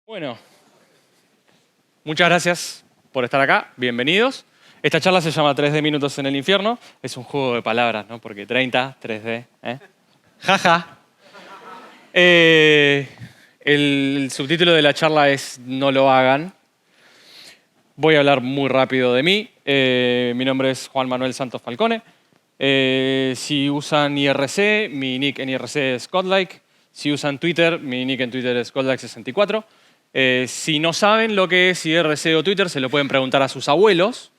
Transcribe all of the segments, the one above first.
Bueno, muchas gracias por estar acá. Bienvenidos. Esta charla se llama 3D Minutos en el Infierno. Es un juego de palabras, ¿no? Porque 30, 3D, ¿eh? Jaja. El subtítulo de la charla es No lo hagan. Voy a hablar muy rápido de mí. Mi nombre es Juan Manuel Santos Falcone. Si usan IRC, mi nick en IRC es Godlike. Si usan Twitter, mi nick en Twitter es Godlike64. Si no saben lo que es IRC o Twitter, se lo pueden preguntar a sus abuelos.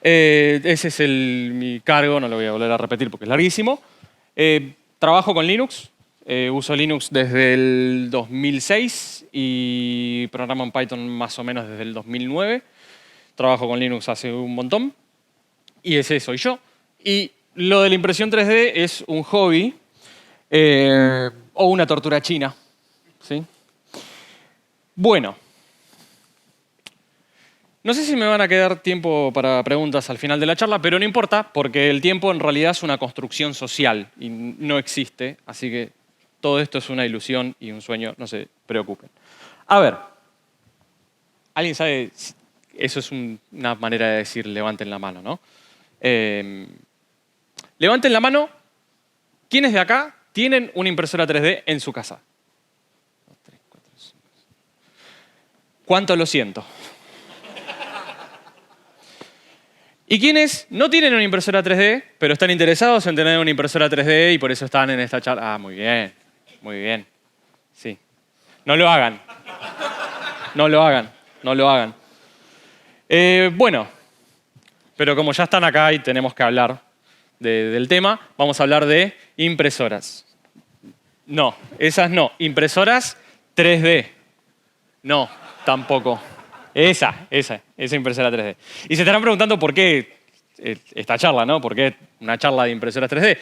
Ese es mi cargo, no lo voy a volver a repetir porque es larguísimo. Trabajo con Linux. Uso Linux desde el 2006 y programo en Python más o menos desde el 2009. Trabajo con Linux hace un montón. Y ese soy yo. Y lo de la impresión 3D es un hobby o una tortura china. ¿Sí? Bueno. No sé si me van a quedar tiempo para preguntas al final de la charla, pero no importa, porque el tiempo en realidad es una construcción social y no existe, así que todo esto es una ilusión y un sueño, no se preocupen. A ver, ¿alguien sabe? Eso es una manera de decir levanten la mano, ¿no? Levanten la mano, ¿quiénes de acá tienen una impresora 3D en su casa? 2, 3, 4, 5. ¿Cuánto lo siento? ¿Y quiénes no tienen una impresora 3D, pero están interesados en tener una impresora 3D y por eso están en esta charla? Ah, muy bien, muy bien. Sí. No lo hagan. No lo hagan, no lo hagan. Bueno, pero como ya están acá y tenemos que hablar del tema, vamos a hablar de impresoras. No, esas no. Impresoras 3D. No, tampoco. Esa impresora 3D. Y se estarán preguntando por qué esta charla, ¿no? ¿Por qué una charla de impresoras 3D?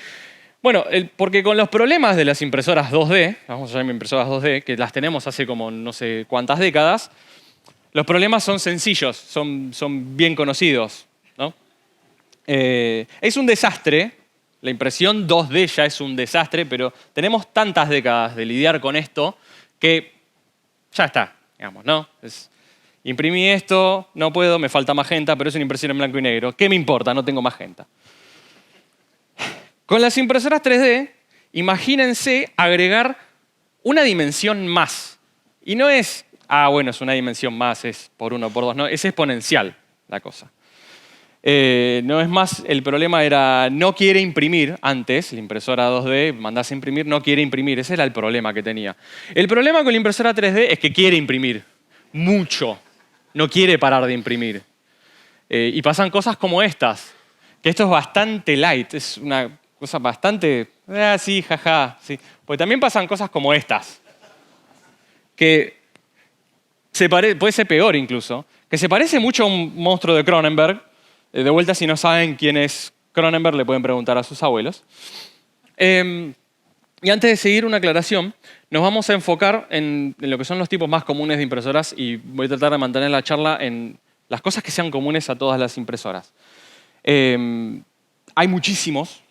Bueno, porque con los problemas de las impresoras 2D, vamos a llamar impresoras 2D, que las tenemos hace como no sé cuántas décadas, los problemas son sencillos, son bien conocidos, ¿no? Es un desastre, la impresión 2D ya es un desastre, pero tenemos tantas décadas de lidiar con esto que ya está, digamos, ¿no? Imprimí esto, no puedo, me falta magenta, pero es una impresión en blanco y negro. ¿Qué me importa? No tengo magenta. Con las impresoras 3D, imagínense agregar una dimensión más. Y no es, bueno, es una dimensión más, es por 1, por 2, no, es exponencial la cosa. No es más, el problema era, no quiere imprimir antes, la impresora 2D, mandás a imprimir, no quiere imprimir, ese era el problema que tenía. El problema con la impresora 3D es que quiere imprimir, mucho. No quiere parar de imprimir. Y pasan cosas como estas, que esto es bastante light, es una cosa bastante, sí, jaja, sí. Porque también pasan cosas como estas, que puede ser peor incluso, que se parece mucho a un monstruo de Cronenberg. De vuelta, si no saben quién es Cronenberg, le pueden preguntar a sus abuelos. Y antes de seguir, una aclaración. Nos vamos a enfocar en lo que son los tipos más comunes de impresoras y voy a tratar de mantener la charla en las cosas que sean comunes a todas las impresoras. Hay muchísimos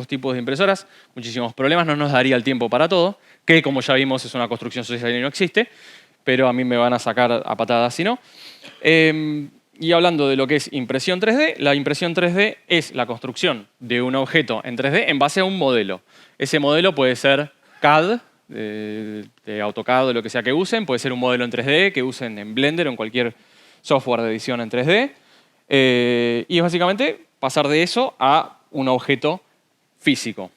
tipos de impresoras, muchísimos problemas, no nos daría el tiempo para todo, que como ya vimos es una construcción social y no existe, pero a mí me van a sacar a patadas si no. Y hablando de lo que es impresión 3D, la impresión 3D es la construcción de un objeto en 3D en base a un modelo. Ese modelo puede ser CAD, de AutoCAD o lo que sea que usen, puede ser un modelo en 3D que usen en Blender o en cualquier software de edición en 3D. Y es básicamente pasar de eso a un objeto físico.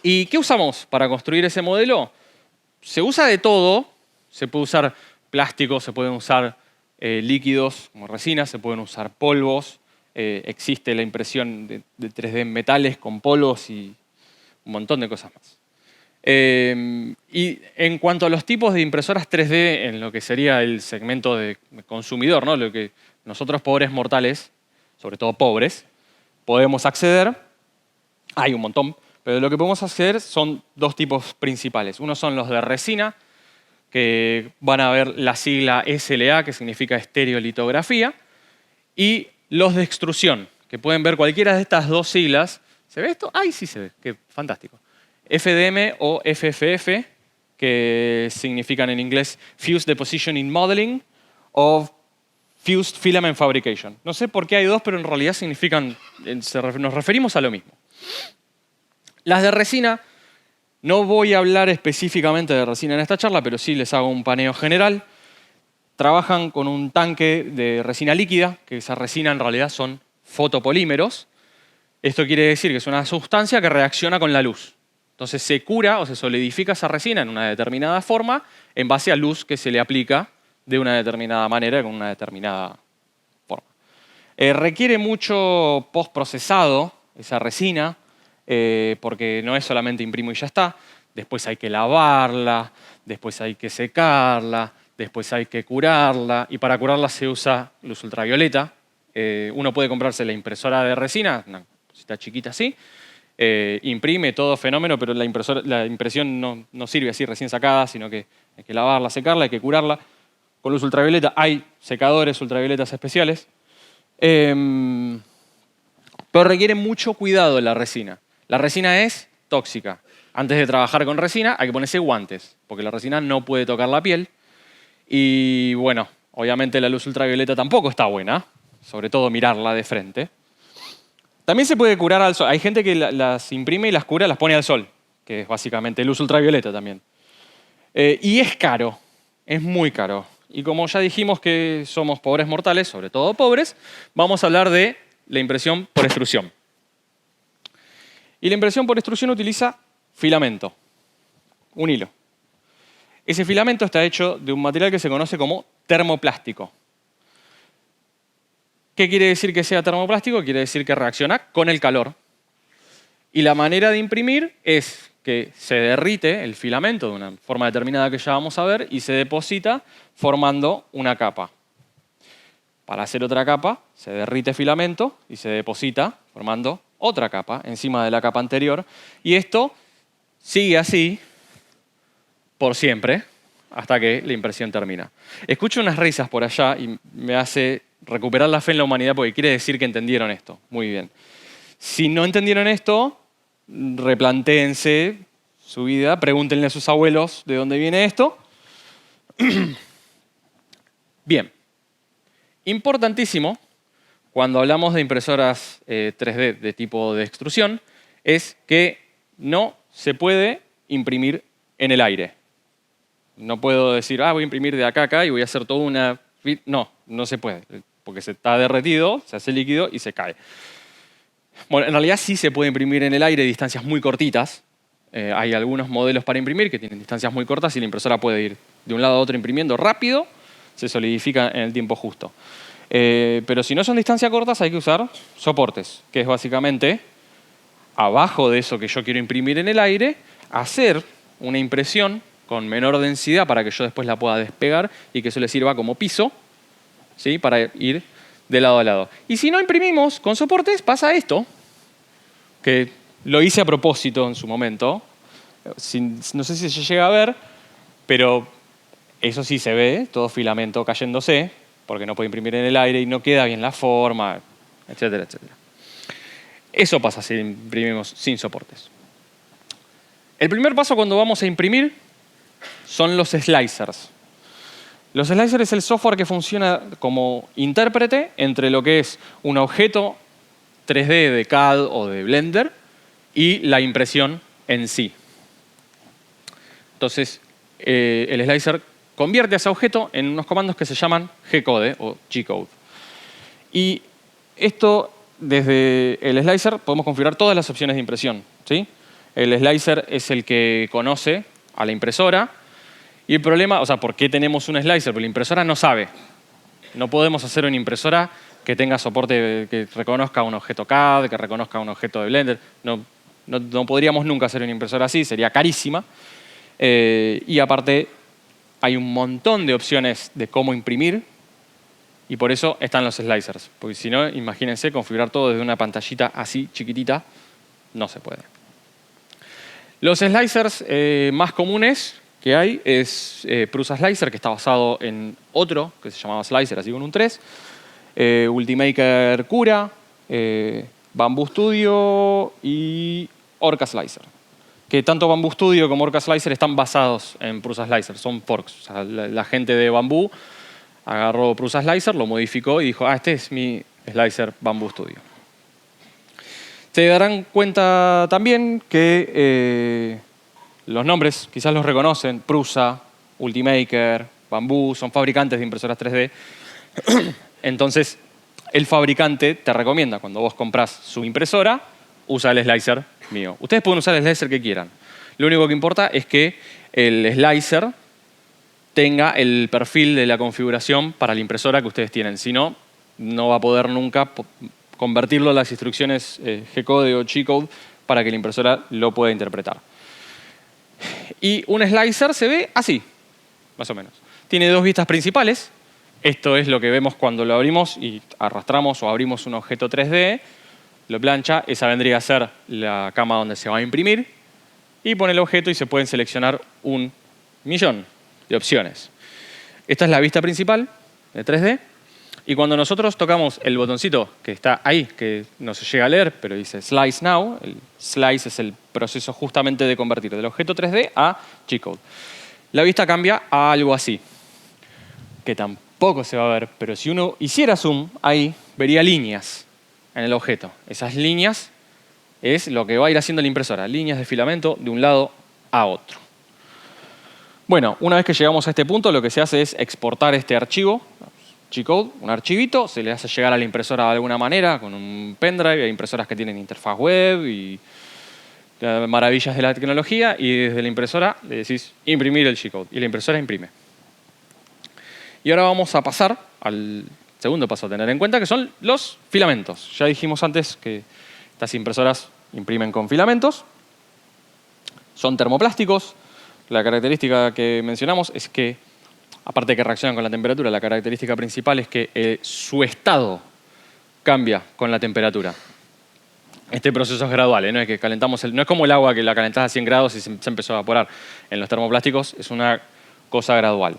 ¿Y qué usamos para construir ese modelo? Se usa de todo, se puede usar plástico, se pueden usar líquidos como resinas, se pueden usar polvos, existe la impresión de 3D en metales con polvos y un montón de cosas más. Y en cuanto a los tipos de impresoras 3D en lo que sería el segmento de consumidor, ¿no? Lo que nosotros pobres mortales, sobre todo pobres, podemos acceder, hay un montón, pero lo que podemos acceder son dos tipos principales. Uno son los de resina, que van a ver la sigla SLA, que significa estereolitografía, y los de extrusión, que pueden ver cualquiera de estas dos siglas. ¿Se ve esto? ¡Ay, sí se ve! ¡Qué fantástico! FDM o FFF que significan en inglés Fused Deposition in Modeling o Fused Filament Fabrication. No sé por qué hay dos, pero en realidad significan, nos referimos a lo mismo. Las de resina, no voy a hablar específicamente de resina en esta charla, pero sí les hago un paneo general. Trabajan con un tanque de resina líquida, que esa resina en realidad son fotopolímeros. Esto quiere decir que es una sustancia que reacciona con la luz. Entonces se cura o se solidifica esa resina en una determinada forma en base a luz que se le aplica de una determinada manera con una determinada forma. Requiere mucho postprocesado esa resina, porque no es solamente imprimo y ya está. Después hay que lavarla, después hay que secarla, después hay que curarla, y para curarla se usa luz ultravioleta. Uno puede comprarse la impresora de resina, una cosita chiquita así, imprime todo fenómeno, pero la impresión no sirve así recién sacada, sino que hay que lavarla, secarla, hay que curarla. Con luz ultravioleta hay secadores ultravioletas especiales, pero requiere mucho cuidado la resina. La resina es tóxica. Antes de trabajar con resina hay que ponerse guantes, porque la resina no puede tocar la piel. Y bueno, obviamente la luz ultravioleta tampoco está buena, sobre todo mirarla de frente. También se puede curar al sol. Hay gente que las imprime y las cura, las pone al sol, que es básicamente luz ultravioleta también. Y es caro, es muy caro. Y como ya dijimos que somos pobres mortales, sobre todo pobres, vamos a hablar de la impresión por extrusión. Y la impresión por extrusión utiliza filamento, un hilo. Ese filamento está hecho de un material que se conoce como termoplástico. ¿Qué quiere decir que sea termoplástico? Quiere decir que reacciona con el calor. Y la manera de imprimir es que se derrite el filamento de una forma determinada que ya vamos a ver y se deposita formando una capa. Para hacer otra capa, se derrite filamento y se deposita formando otra capa encima de la capa anterior. Y esto sigue así por siempre hasta que la impresión termina. Escucho unas risas por allá y me hace recuperar la fe en la humanidad porque quiere decir que entendieron esto. Muy bien. Si no entendieron esto, replantéense su vida, pregúntenle a sus abuelos de dónde viene esto. Bien. Importantísimo, cuando hablamos de impresoras 3D de tipo de extrusión, es que no se puede imprimir en el aire. No puedo decir, voy a imprimir de acá a acá y voy a hacer toda una... No, no se puede, porque se está derretido, se hace líquido y se cae. Bueno, en realidad sí se puede imprimir en el aire distancias muy cortitas. Hay algunos modelos para imprimir que tienen distancias muy cortas y la impresora puede ir de un lado a otro imprimiendo rápido, se solidifica en el tiempo justo. Pero si no son distancias cortas hay que usar soportes, que es básicamente abajo de eso que yo quiero imprimir en el aire, hacer una impresión con menor densidad para que yo después la pueda despegar y que eso le sirva como piso, ¿sí? Para ir de lado a lado. Y si no imprimimos con soportes, pasa esto, que lo hice a propósito en su momento. No sé si se llega a ver, pero eso sí se ve, todo filamento cayéndose, porque no puede imprimir en el aire y no queda bien la forma, etcétera, etcétera. Eso pasa si imprimimos sin soportes. El primer paso cuando vamos a imprimir son los slicers. Los slicers es el software que funciona como intérprete entre lo que es un objeto 3D de CAD o de Blender y la impresión en sí. Entonces, el slicer convierte a ese objeto en unos comandos que se llaman G-code o G-code. Y esto, desde el slicer, podemos configurar todas las opciones de impresión, ¿sí? El slicer es el que conoce a la impresora. Y el problema, ¿por qué tenemos un slicer? Porque la impresora no sabe. No podemos hacer una impresora que tenga soporte, que reconozca un objeto CAD, que reconozca un objeto de Blender. No podríamos nunca hacer una impresora así, sería carísima. Y aparte, hay un montón de opciones de cómo imprimir y por eso están los slicers. Porque si no, imagínense configurar todo desde una pantallita así chiquitita, no se puede. Los slicers más comunes que hay es Prusa Slicer, que está basado en otro que se llamaba Slicer, así con un 3. Ultimaker Cura, Bamboo Studio y Orca Slicer. que tanto Bamboo Studio como Orca Slicer están basados en Prusa Slicer, son forks. O sea, la gente de Bamboo agarró Prusa Slicer, lo modificó y dijo, este es mi slicer Bamboo Studio. Se darán cuenta también que los nombres, quizás los reconocen, Prusa, Ultimaker, Bamboo, son fabricantes de impresoras 3D. Entonces, el fabricante te recomienda, cuando vos compras su impresora, usa el slicer mío. Ustedes pueden usar el slicer que quieran. Lo único que importa es que el slicer tenga el perfil de la configuración para la impresora que ustedes tienen. Si no, no va a poder nunca convertirlo a las instrucciones G-code o G-code para que la impresora lo pueda interpretar. Y un slicer se ve así, más o menos. Tiene dos vistas principales. Esto es lo que vemos cuando lo abrimos y arrastramos o abrimos un objeto 3D. Lo plancha, esa vendría a ser la cama donde se va a imprimir. Y pone el objeto y se pueden seleccionar 1.000.000 de opciones. Esta es la vista principal de 3D. Y cuando nosotros tocamos el botoncito que está ahí, que no se llega a leer, pero dice Slice Now, el slice es el proceso justamente de convertir del objeto 3D a G-code. La vista cambia a algo así, que tampoco se va a ver, pero si uno hiciera zoom ahí, vería líneas en el objeto. Esas líneas es lo que va a ir haciendo la impresora, líneas de filamento de un lado a otro. Bueno, una vez que llegamos a este punto, lo que se hace es exportar este archivo, G-code, un archivito, se le hace llegar a la impresora de alguna manera, con un pendrive. Hay impresoras que tienen interfaz web y maravillas de la tecnología, y desde la impresora le decís imprimir el G-code y la impresora imprime. Y ahora vamos a pasar al segundo paso a tener en cuenta, que son los filamentos. Ya dijimos antes que estas impresoras imprimen con filamentos, son termoplásticos. La característica que mencionamos es que, aparte de que reaccionan con la temperatura, la característica principal es que su estado cambia con la temperatura. Este proceso es gradual, no es que calentamos no es como el agua que la calentás a 100 grados y se empezó a evaporar. En los termoplásticos es una cosa gradual.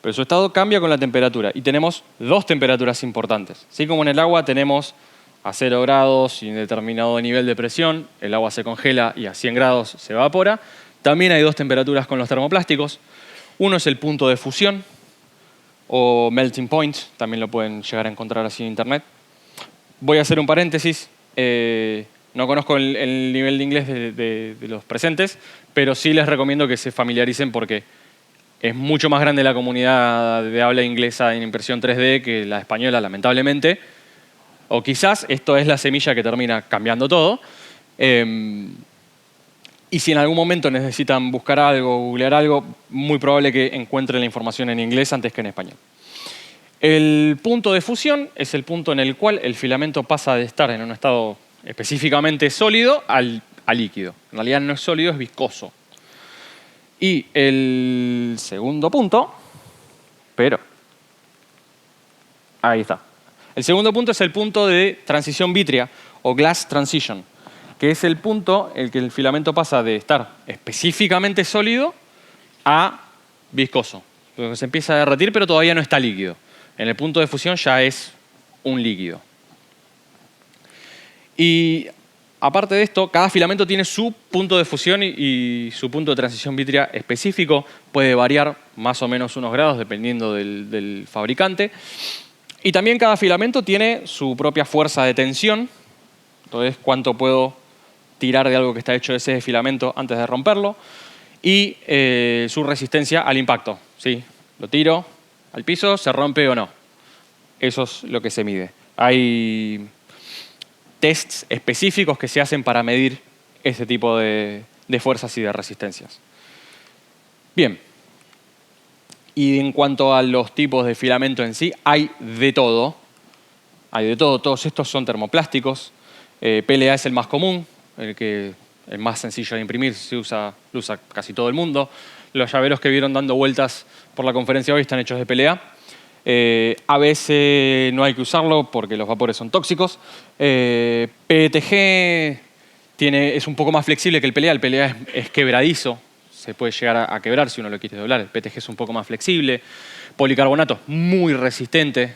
Pero su estado cambia con la temperatura y tenemos dos temperaturas importantes. Así como en el agua tenemos a 0 grados y un determinado nivel de presión, el agua se congela y a 100 grados se evapora, también hay dos temperaturas con los termoplásticos. Uno es el punto de fusión, o melting point, también lo pueden llegar a encontrar así en internet. Voy a hacer un paréntesis. No conozco el nivel de inglés de los presentes, pero sí les recomiendo que se familiaricen porque es mucho más grande la comunidad de habla inglesa en impresión 3D que la española, lamentablemente. O quizás esto es la semilla que termina cambiando todo. Y si en algún momento necesitan buscar algo, googlear algo, muy probable que encuentren la información en inglés antes que en español. El punto de fusión es el punto en el cual el filamento pasa de estar en un estado específicamente sólido a líquido. En realidad no es sólido, es viscoso. Y el segundo punto, ahí está. El segundo punto es el punto de transición vítrea o glass transition, que es el punto en el que el filamento pasa de estar específicamente sólido a viscoso. Luego se empieza a derretir, pero todavía no está líquido. En el punto de fusión ya es un líquido. Y aparte de esto, cada filamento tiene su punto de fusión y su punto de transición vítrea específico. Puede variar más o menos unos grados dependiendo del fabricante. Y también cada filamento tiene su propia fuerza de tensión. Entonces, cuánto puedo tirar de algo que está hecho de ese filamento antes de romperlo. Y su resistencia al impacto. ¿Sí? Lo tiro al piso, se rompe o no. Eso es lo que se mide. Hay tests específicos que se hacen para medir ese tipo de fuerzas y de resistencias. Bien. Y en cuanto a los tipos de filamento en sí, hay de todo. Hay de todo. Todos estos son termoplásticos. PLA es el más común, el más sencillo de imprimir, lo usa casi todo el mundo. Los llaveros que vieron dando vueltas por la conferencia hoy están hechos de PLA. A veces no hay que usarlo porque los vapores son tóxicos. PETG es un poco más flexible que el PLA. El PLA es quebradizo. Se puede llegar a quebrar si uno lo quiere doblar. El PETG es un poco más flexible. Policarbonato, muy resistente.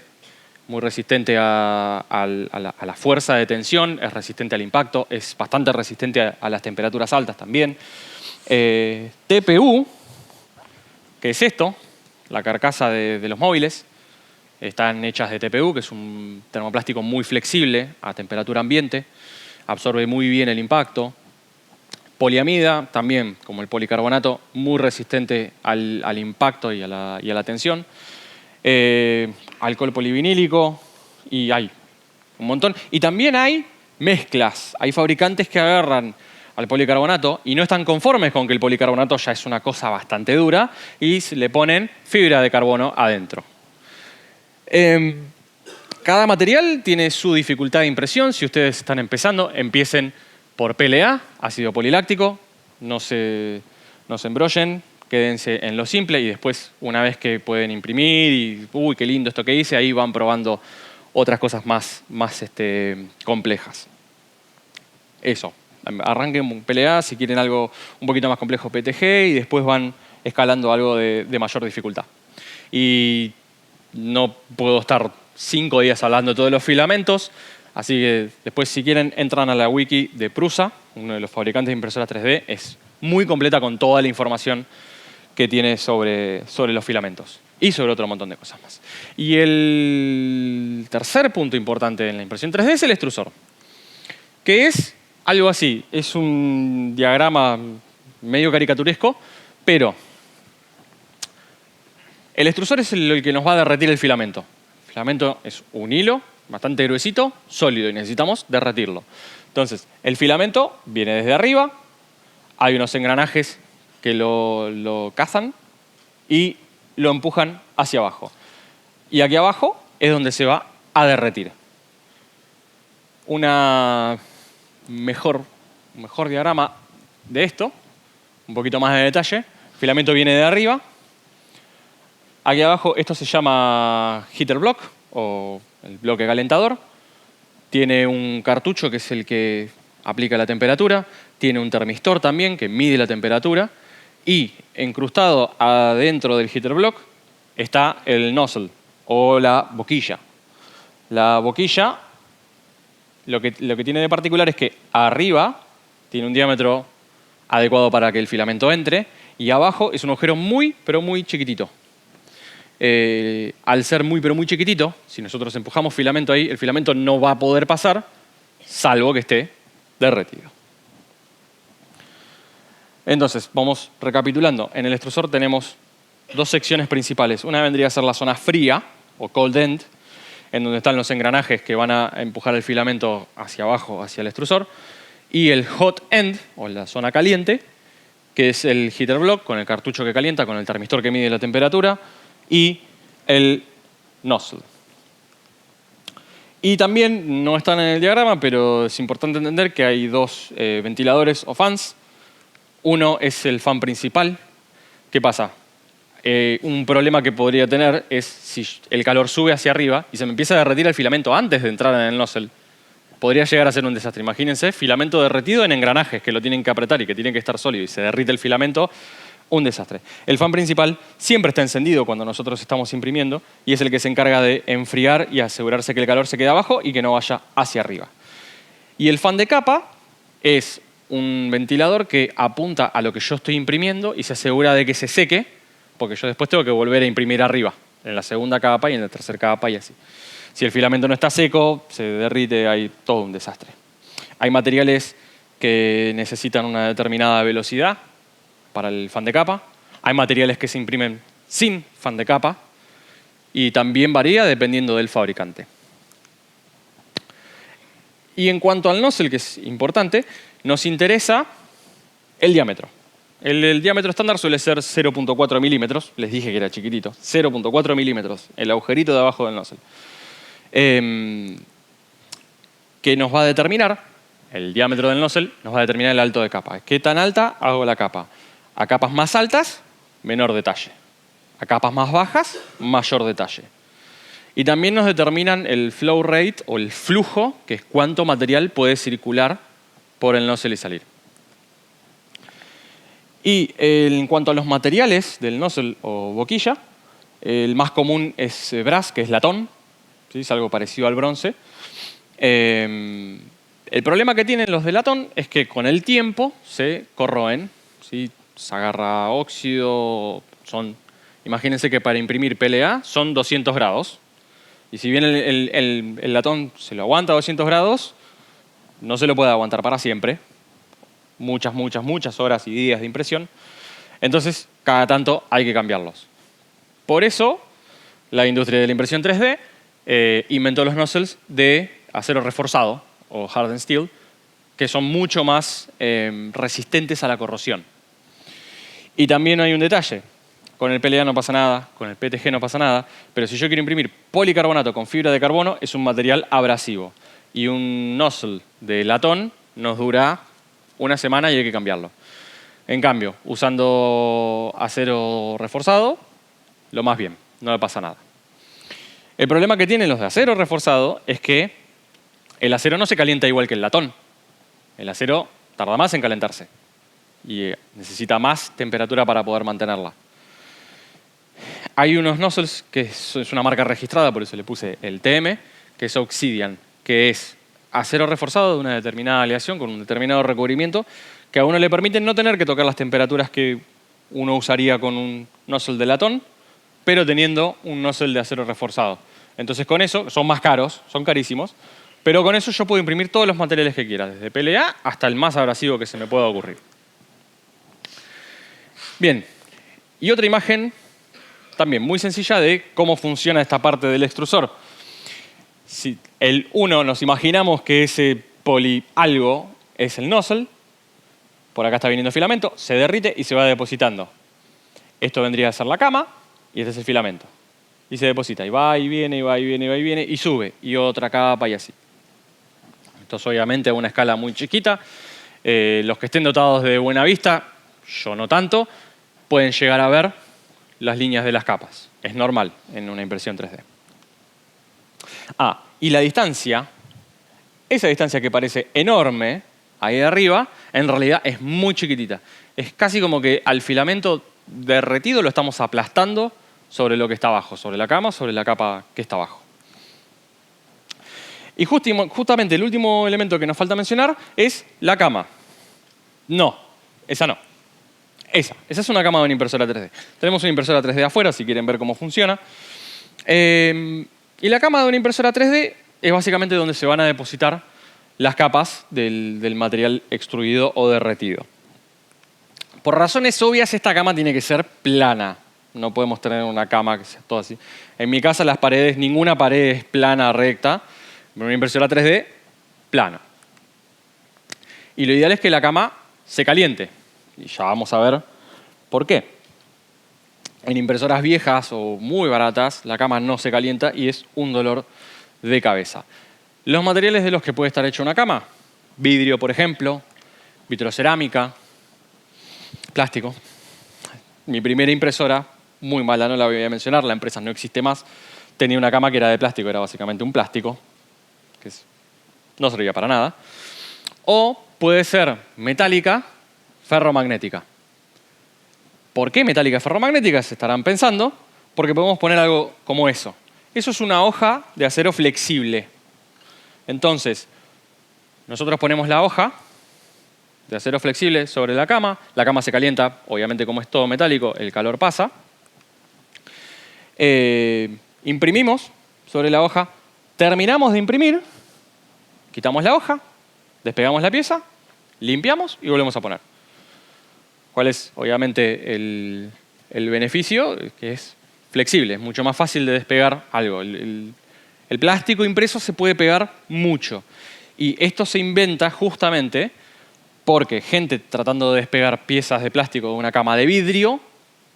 muy resistente a la fuerza de tensión, es resistente al impacto, es bastante resistente a las temperaturas altas también. TPU, que es esto, la carcasa de los móviles, están hechas de TPU, que es un termoplástico muy flexible a temperatura ambiente, absorbe muy bien el impacto. Poliamida, también como el policarbonato, muy resistente al impacto y a la tensión. Alcohol polivinílico, y hay un montón. Y también hay mezclas. Hay fabricantes que agarran al policarbonato y no están conformes con que el policarbonato ya es una cosa bastante dura y le ponen fibra de carbono adentro. Cada material tiene su dificultad de impresión. Si ustedes están empezando, empiecen por PLA, ácido poliláctico. No se embrollen, quédense en lo simple y después, una vez que pueden imprimir y uy, qué lindo esto que hice, ahí van probando otras cosas más complejas. Eso. Arranquen con PLA, si quieren algo un poquito más complejo, PETG, y después van escalando algo de mayor dificultad. Y no puedo estar 5 días hablando de todos los filamentos, así que después, si quieren, entran a la wiki de Prusa, uno de los fabricantes de impresoras 3D. Es muy completa con toda la información que tiene sobre los filamentos y sobre otro montón de cosas más. Y el tercer punto importante en la impresión 3D es el extrusor, que es algo así. Es un diagrama medio caricaturesco, pero el extrusor es el que nos va a derretir el filamento. El filamento es un hilo bastante gruesito, sólido, y necesitamos derretirlo. Entonces, el filamento viene desde arriba, hay unos engranajes que lo cazan y lo empujan hacia abajo. Y aquí abajo es donde se va a derretir. Un mejor diagrama de esto, un poquito más de detalle. El filamento viene de arriba. Aquí abajo esto se llama heater block o el bloque calentador. Tiene un cartucho que es el que aplica la temperatura. Tiene un termistor también que mide la temperatura. Y incrustado adentro del heater block está el nozzle o la boquilla. La boquilla, lo que tiene de particular es que arriba tiene un diámetro adecuado para que el filamento entre y abajo es un agujero muy, pero muy chiquitito. Al ser muy, pero muy chiquitito, si nosotros empujamos filamento ahí, el filamento no va a poder pasar, salvo que esté derretido. Entonces, vamos recapitulando. En el extrusor tenemos dos secciones principales. Una vendría a ser la zona fría, o cold end, en donde están los engranajes que van a empujar el filamento hacia abajo, hacia el extrusor. Y el hot end, o la zona caliente, que es el heater block, con el cartucho que calienta, con el termistor que mide la temperatura, y el nozzle. Y también, no están en el diagrama, pero es importante entender que hay dos ventiladores o fans. Uno es el fan principal. ¿Qué pasa? Un problema que podría tener es si el calor sube hacia arriba y se me empieza a derretir el filamento antes de entrar en el nozzle. Podría llegar a ser un desastre. Imagínense, filamento derretido en engranajes que lo tienen que apretar y que tienen que estar sólido y se derrite el filamento, un desastre. El fan principal siempre está encendido cuando nosotros estamos imprimiendo y es el que se encarga de enfriar y asegurarse que el calor se quede abajo y que no vaya hacia arriba. Y el fan de capa es un ventilador que apunta a lo que yo estoy imprimiendo y se asegura de que se seque, porque yo después tengo que volver a imprimir arriba, en la segunda capa y en la tercera capa y así. Si el filamento no está seco, se derrite, hay todo un desastre. Hay materiales que necesitan una determinada velocidad para el fan de capa. Hay materiales que se imprimen sin fan de capa y también varía dependiendo del fabricante. Y en cuanto al nozzle, que es importante, nos interesa el diámetro. El diámetro estándar suele ser 0.4 milímetros. Les dije que era chiquitito. 0.4 milímetros, el agujerito de abajo del nozzle. Que nos va a determinar, el diámetro del nozzle, nos va a determinar el alto de capa. ¿Qué tan alta hago la capa? A capas más altas, menor detalle. A capas más bajas, mayor detalle. Y también nos determinan el flow rate o el flujo, que es cuánto material puede circular por el nozzle y salir. Y en cuanto a los materiales del nozzle o boquilla, el más común es brass, que es latón. ¿sí? Es algo parecido al bronce. El problema que tienen los de latón es que con el tiempo se corroen, ¿sí? Se agarra óxido, imagínense que para imprimir PLA son 200 grados. Y si bien el latón se lo aguanta a 200 grados, no se lo puede aguantar para siempre. Muchas horas y días de impresión. Entonces, cada tanto hay que cambiarlos. Por eso, la industria de la impresión 3D inventó los nozzles de acero reforzado, o hardened steel, que son mucho más resistentes a la corrosión. Y también hay un detalle. Con el PLA no pasa nada, con el PETG no pasa nada, pero si yo quiero imprimir policarbonato con fibra de carbono, es un material abrasivo. Y un nozzle de latón nos dura una semana y hay que cambiarlo. En cambio, usando acero reforzado, lo más bien, no le pasa nada. El problema que tienen los de acero reforzado es que el acero no se calienta igual que el latón. El acero tarda más en calentarse y necesita más temperatura para poder mantenerla. Hay unos nozzles, que es una marca registrada, por eso le puse el TM, que es Obsidian, que es acero reforzado de una determinada aleación con un determinado recubrimiento que a uno le permiten no tener que tocar las temperaturas que uno usaría con un nozzle de latón, pero teniendo un nozzle de acero reforzado. Entonces con eso, son más caros, son carísimos, pero con eso yo puedo imprimir todos los materiales que quiera, desde PLA hasta el más abrasivo que se me pueda ocurrir. Bien, y otra imagen también muy sencilla de cómo funciona esta parte del extrusor. Si nos imaginamos que ese algo es el nozzle, por acá está viniendo filamento, se derrite y se va depositando. Esto vendría a ser la cama y este es el filamento. Y se deposita, y va y viene, y va y viene, y va y viene, y sube, y otra capa y así. Esto es obviamente a una escala muy chiquita. Los que estén dotados de buena vista, yo no tanto, pueden llegar a ver las líneas de las capas. Es normal en una impresión 3D. Y la distancia, esa distancia que parece enorme ahí arriba, en realidad es muy chiquitita. Es casi como que al filamento derretido lo estamos aplastando sobre lo que está abajo, sobre la cama, sobre la capa que está abajo. Y justamente el último elemento que nos falta mencionar es la cama. No, esa no. Esa es una cama de una impresora 3D. Tenemos una impresora 3D afuera, si quieren ver cómo funciona. Y la cama de una impresora 3D es básicamente donde se van a depositar las capas del material extruido o derretido. Por razones obvias, esta cama tiene que ser plana. No podemos tener una cama que sea todo así. En mi casa las paredes, ninguna pared es plana, recta. En una impresora 3D, plano. Y lo ideal es que la cama se caliente. Y ya vamos a ver por qué. En impresoras viejas o muy baratas, la cama no se calienta y es un dolor de cabeza. Los materiales de los que puede estar hecha una cama: vidrio, por ejemplo, vitrocerámica, plástico. Mi primera impresora, muy mala, no la voy a mencionar, la empresa no existe más, tenía una cama que era de plástico, era básicamente un plástico, que no servía para nada. O puede ser metálica, ferromagnética. ¿Por qué metálica ferromagnética? Se estarán pensando. Porque podemos poner algo como eso. Eso es una hoja de acero flexible. Entonces, nosotros ponemos la hoja de acero flexible sobre la cama se calienta, obviamente como es todo metálico, el calor pasa. Imprimimos sobre la hoja, terminamos de imprimir, quitamos la hoja, despegamos la pieza, limpiamos y volvemos a poner. ¿Cuál es, obviamente, el beneficio? Que es flexible, es mucho más fácil de despegar algo. El plástico impreso se puede pegar mucho. Y esto se inventa justamente porque gente tratando de despegar piezas de plástico de una cama de vidrio,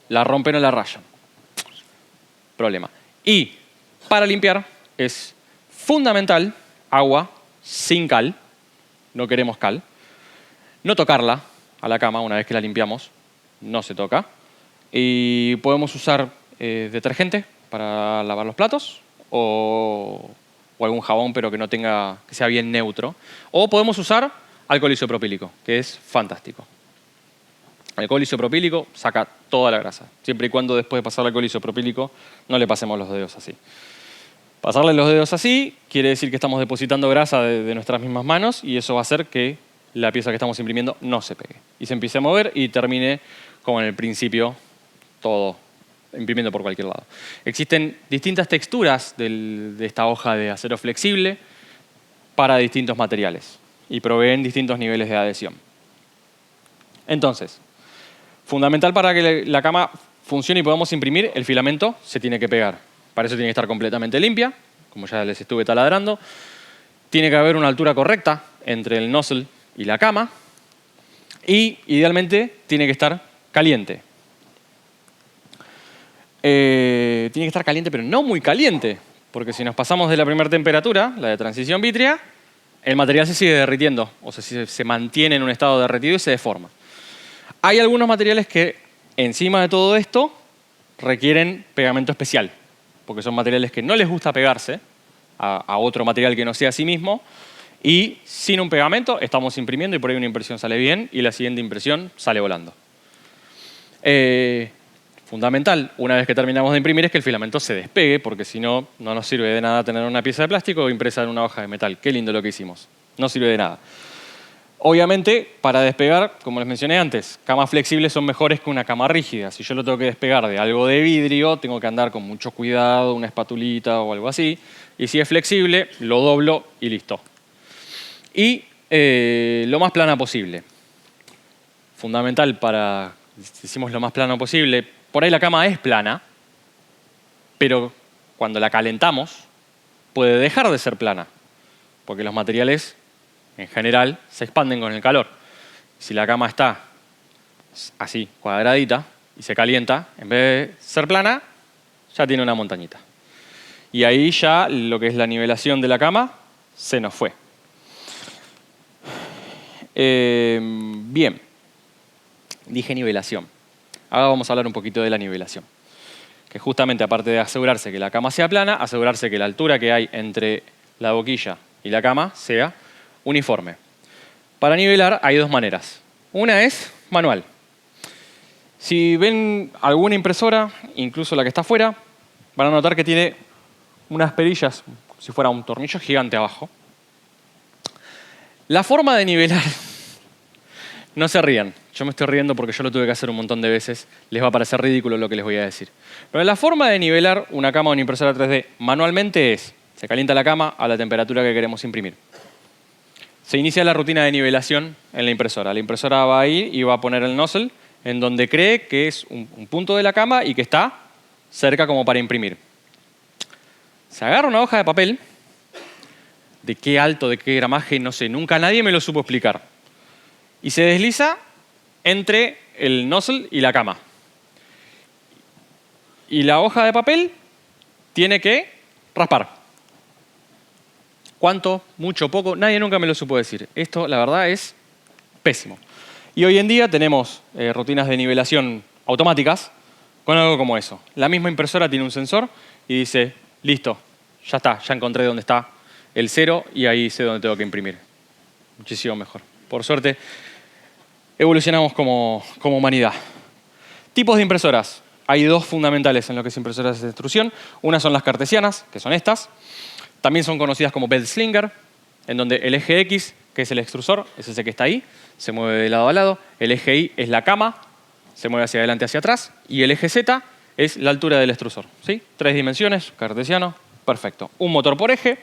la rompen o la rayan. Problema. Y para limpiar es fundamental agua sin cal, no queremos cal, no tocarla a la cama una vez que la limpiamos, no se toca. Y podemos usar detergente para lavar los platos o algún jabón, pero que sea bien neutro. O podemos usar alcohol isopropílico, que es fantástico. El alcohol isopropílico saca toda la grasa, siempre y cuando después de pasar el alcohol isopropílico no le pasemos los dedos así. Pasarle los dedos así quiere decir que estamos depositando grasa de nuestras mismas manos y eso va a hacer que la pieza que estamos imprimiendo no se pegue. Y se empiece a mover y termine como en el principio, todo imprimiendo por cualquier lado. Existen distintas texturas de esta hoja de acero flexible para distintos materiales y proveen distintos niveles de adhesión. Entonces, fundamental para que la cama funcione y podamos imprimir, el filamento se tiene que pegar. Para eso tiene que estar completamente limpia, como ya les estuve taladrando. Tiene que haber una altura correcta entre el nozzle y la cama. Y, idealmente, tiene que estar caliente. Tiene que estar caliente, pero no muy caliente. Porque si nos pasamos de la primera temperatura, la de transición vítrea, el material se sigue derritiendo. O sea, se mantiene en un estado derretido y se deforma. Hay algunos materiales que, encima de todo esto, requieren pegamento especial. Porque son materiales que no les gusta pegarse a otro material que no sea a sí mismo. Y sin un pegamento estamos imprimiendo y por ahí una impresión sale bien y la siguiente impresión sale volando. Fundamental, una vez que terminamos de imprimir, es que el filamento se despegue, porque si no, no nos sirve de nada tener una pieza de plástico impresa en una hoja de metal. Qué lindo lo que hicimos. No sirve de nada. Obviamente, para despegar, como les mencioné antes, camas flexibles son mejores que una cama rígida. Si yo lo tengo que despegar de algo de vidrio, tengo que andar con mucho cuidado, una espatulita o algo así. Y si es flexible, lo doblo y listo. Y lo más plana posible. Fundamental para, decimos lo más plano posible, por ahí la cama es plana, pero cuando la calentamos puede dejar de ser plana, porque los materiales en general se expanden con el calor. Si la cama está así, cuadradita, y se calienta, en vez de ser plana, ya tiene una montañita. Y ahí ya lo que es la nivelación de la cama se nos fue. Bien, dije nivelación. Ahora vamos a hablar un poquito de la nivelación. Que justamente, aparte de asegurarse que la cama sea plana, asegurarse que la altura que hay entre la boquilla y la cama sea uniforme. Para nivelar hay dos maneras. Una es manual. Si ven alguna impresora, incluso la que está afuera, van a notar que tiene unas perillas, si fuera un tornillo gigante abajo. La forma de nivelar, no se rían, yo me estoy riendo porque yo lo tuve que hacer un montón de veces, les va a parecer ridículo lo que les voy a decir. Pero la forma de nivelar una cama o una impresora 3D manualmente es, se calienta la cama a la temperatura que queremos imprimir. Se inicia la rutina de nivelación en la impresora. La impresora va a ir y va a poner el nozzle en donde cree que es un punto de la cama y que está cerca como para imprimir. Se agarra una hoja de papel, de qué alto, de qué gramaje, no sé, nunca nadie me lo supo explicar. Y se desliza entre el nozzle y la cama. Y la hoja de papel tiene que raspar. ¿Cuánto? ¿Mucho? ¿Poco? Nadie nunca me lo supo decir. Esto, la verdad, es pésimo. Y hoy en día tenemos rutinas de nivelación automáticas con algo como eso. La misma impresora tiene un sensor y dice, listo, ya está, ya encontré dónde está el cero y ahí sé dónde tengo que imprimir. Muchísimo mejor. Por suerte, evolucionamos como humanidad. Tipos de impresoras. Hay dos fundamentales en lo que es impresoras de extrusión. Una son las cartesianas, que son estas. También son conocidas como bed slinger, en donde el eje X, que es el extrusor, es ese que está ahí, se mueve de lado a lado. El eje Y es la cama, se mueve hacia adelante, hacia atrás. Y el eje Z es la altura del extrusor. ¿Sí? 3 dimensiones, cartesiano, perfecto. Un motor por eje,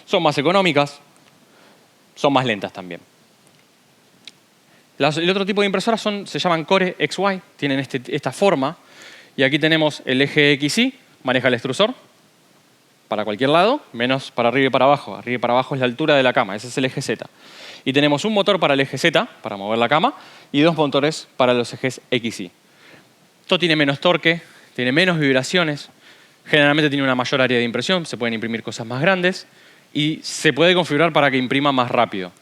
son más económicas, son más lentas también. El otro tipo de impresoras se llaman Core XY, tienen esta forma. Y aquí tenemos el eje XY, maneja el extrusor para cualquier lado, menos para arriba y para abajo. Arriba y para abajo es la altura de la cama, ese es el eje Z. Y tenemos un motor para el eje Z, para mover la cama, y 2 motores para los ejes XY. Esto tiene menos torque, tiene menos vibraciones, generalmente tiene una mayor área de impresión, se pueden imprimir cosas más grandes y se puede configurar para que imprima más rápido.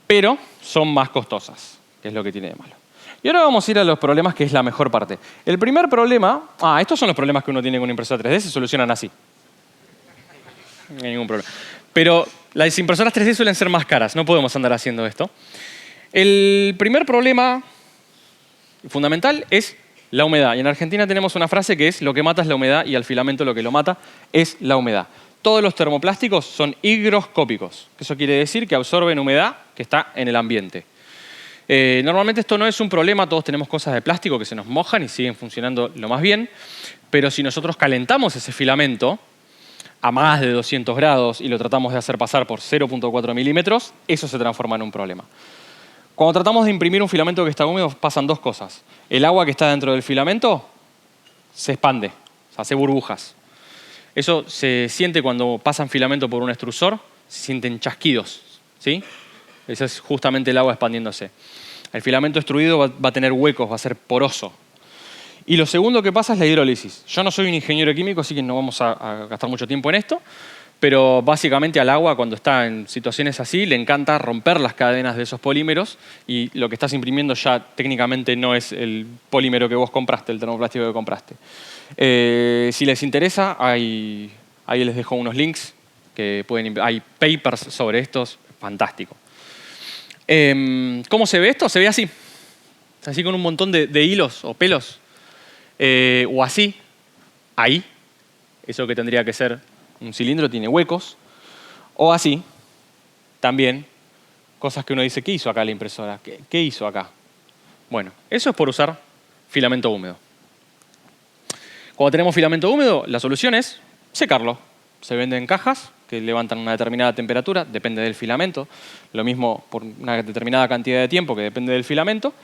Pero son más costosas, que es lo que tiene de malo. Y ahora vamos a ir a los problemas, que es la mejor parte. El primer problema... estos son los problemas que uno tiene con una impresora 3D, se solucionan así. No hay ningún problema. Pero las impresoras 3D suelen ser más caras, no podemos andar haciendo esto. El primer problema fundamental es la humedad. Y en Argentina tenemos una frase que es: lo que mata es la humedad y al filamento lo que lo mata es la humedad. Todos los termoplásticos son higroscópicos. Eso quiere decir que absorben humedad que está en el ambiente. Normalmente esto no es un problema, todos tenemos cosas de plástico que se nos mojan y siguen funcionando lo más bien, pero si nosotros calentamos ese filamento a más de 200 grados y lo tratamos de hacer pasar por 0.4 milímetros, eso se transforma en un problema. Cuando tratamos de imprimir un filamento que está húmedo, pasan dos cosas. El agua que está dentro del filamento se expande, o sea, hace burbujas. Eso se siente cuando pasan filamento por un extrusor, se sienten chasquidos, ¿sí? Ese es justamente el agua expandiéndose. El filamento extruido va a tener huecos, va a ser poroso. Y lo segundo que pasa es la hidrólisis. Yo no soy un ingeniero químico, así que no vamos a gastar mucho tiempo en esto, pero básicamente al agua, cuando está en situaciones así, le encanta romper las cadenas de esos polímeros y lo que estás imprimiendo ya técnicamente no es el polímero que vos compraste, el termoplástico que compraste. Si les interesa, ahí les dejo unos links, que hay papers sobre estos, fantástico. ¿Cómo se ve esto? Se ve así. Así con un montón de hilos o pelos. O así, ahí. Eso que tendría que ser un cilindro tiene huecos. O así, también, cosas que uno dice, ¿qué hizo acá la impresora? ¿Qué hizo acá? Bueno, eso es por usar filamento húmedo. Cuando tenemos filamento húmedo, la solución es secarlo. Se venden cajas que levantan una determinada temperatura, depende del filamento. Lo mismo por una determinada cantidad de tiempo que depende del filamento.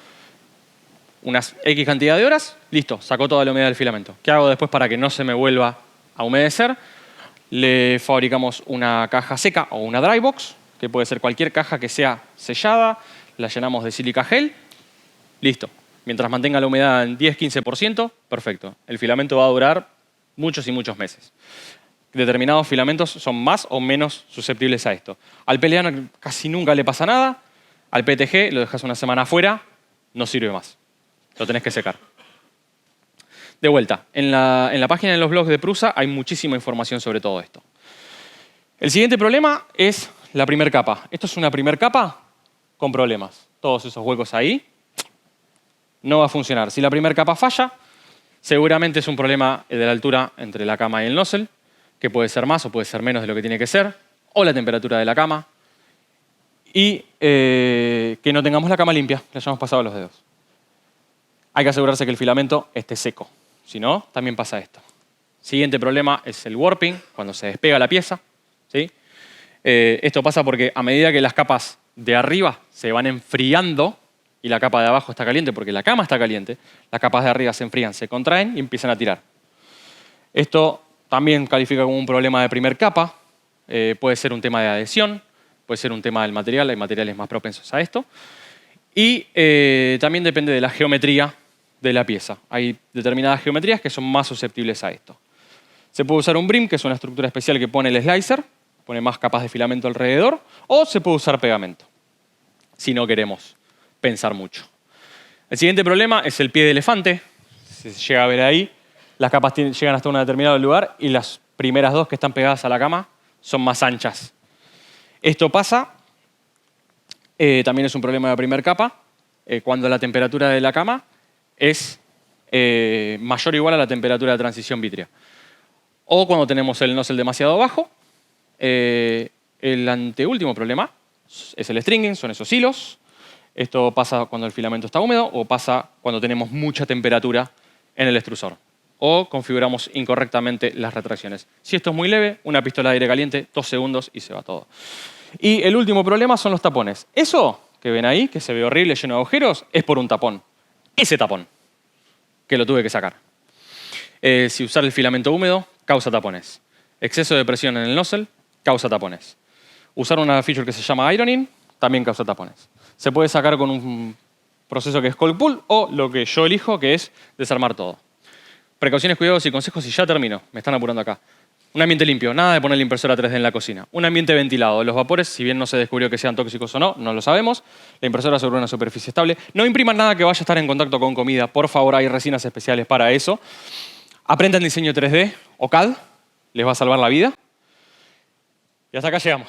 Unas X cantidad de horas, listo, sacó toda la humedad del filamento. ¿Qué hago después para que no se me vuelva a humedecer? Le fabricamos una caja seca o una dry box, que puede ser cualquier caja que sea sellada, la llenamos de sílica gel, listo. Mientras mantenga la humedad en 10-15%, perfecto. El filamento va a durar muchos y muchos meses. Determinados filamentos son más o menos susceptibles a esto. Al PLA casi nunca le pasa nada. Al PETG lo dejas una semana afuera, no sirve más. Lo tenés que secar. De vuelta, en la página de los blogs de Prusa hay muchísima información sobre todo esto. El siguiente problema es la primera capa. Esto es una primera capa con problemas. Todos esos huecos ahí no va a funcionar. Si la primera capa falla, seguramente es un problema de la altura entre la cama y el nozzle, que puede ser más o puede ser menos de lo que tiene que ser, o la temperatura de la cama, y que no tengamos la cama limpia, le hayamos pasado los dedos. Hay que asegurarse que el filamento esté seco, si no, también pasa esto. Siguiente problema es el warping, cuando se despega la pieza, ¿sí? Esto pasa porque a medida que las capas de arriba se van enfriando y la capa de abajo está caliente porque la cama está caliente, las capas de arriba se enfrían, se contraen y empiezan a tirar. Esto también califica como un problema de primer capa, puede ser un tema de adhesión, puede ser un tema del material, hay materiales más propensos a esto, y también depende de la geometría de la pieza. Hay determinadas geometrías que son más susceptibles a esto. Se puede usar un brim, que es una estructura especial que pone el slicer, pone más capas de filamento alrededor, o se puede usar pegamento, si no queremos pensar mucho. El siguiente problema es el pie de elefante. Si se llega a ver ahí, las capas llegan hasta un determinado lugar y las primeras dos que están pegadas a la cama son más anchas. Esto pasa, también es un problema de la primera capa, cuando la temperatura de la cama es mayor o igual a la temperatura de transición vítrea. O cuando tenemos el nozzle demasiado bajo. El anteúltimo problema es el stringing, son esos hilos. Esto pasa cuando el filamento está húmedo o pasa cuando tenemos mucha temperatura en el extrusor. O configuramos incorrectamente las retracciones. Si esto es muy leve, una pistola de aire caliente, 2 segundos y se va todo. Y el último problema son los tapones. Eso que ven ahí, que se ve horrible, lleno de agujeros, es por un tapón. Ese tapón, que lo tuve que sacar. Si usar el filamento húmedo, causa tapones. Exceso de presión en el nozzle, causa tapones. Usar una feature que se llama ironing, también causa tapones. Se puede sacar con un proceso que es cold pull o lo que yo elijo, que es desarmar todo. Precauciones, cuidados y consejos y ya termino. Me están apurando acá. Un ambiente limpio, nada de poner la impresora 3D en la cocina. Un ambiente ventilado. Los vapores, si bien no se descubrió que sean tóxicos o no, no lo sabemos. La impresora sobre una superficie estable. No impriman nada que vaya a estar en contacto con comida. Por favor, hay resinas especiales para eso. Aprendan diseño 3D o CAD. Les va a salvar la vida. Y hasta acá llegamos.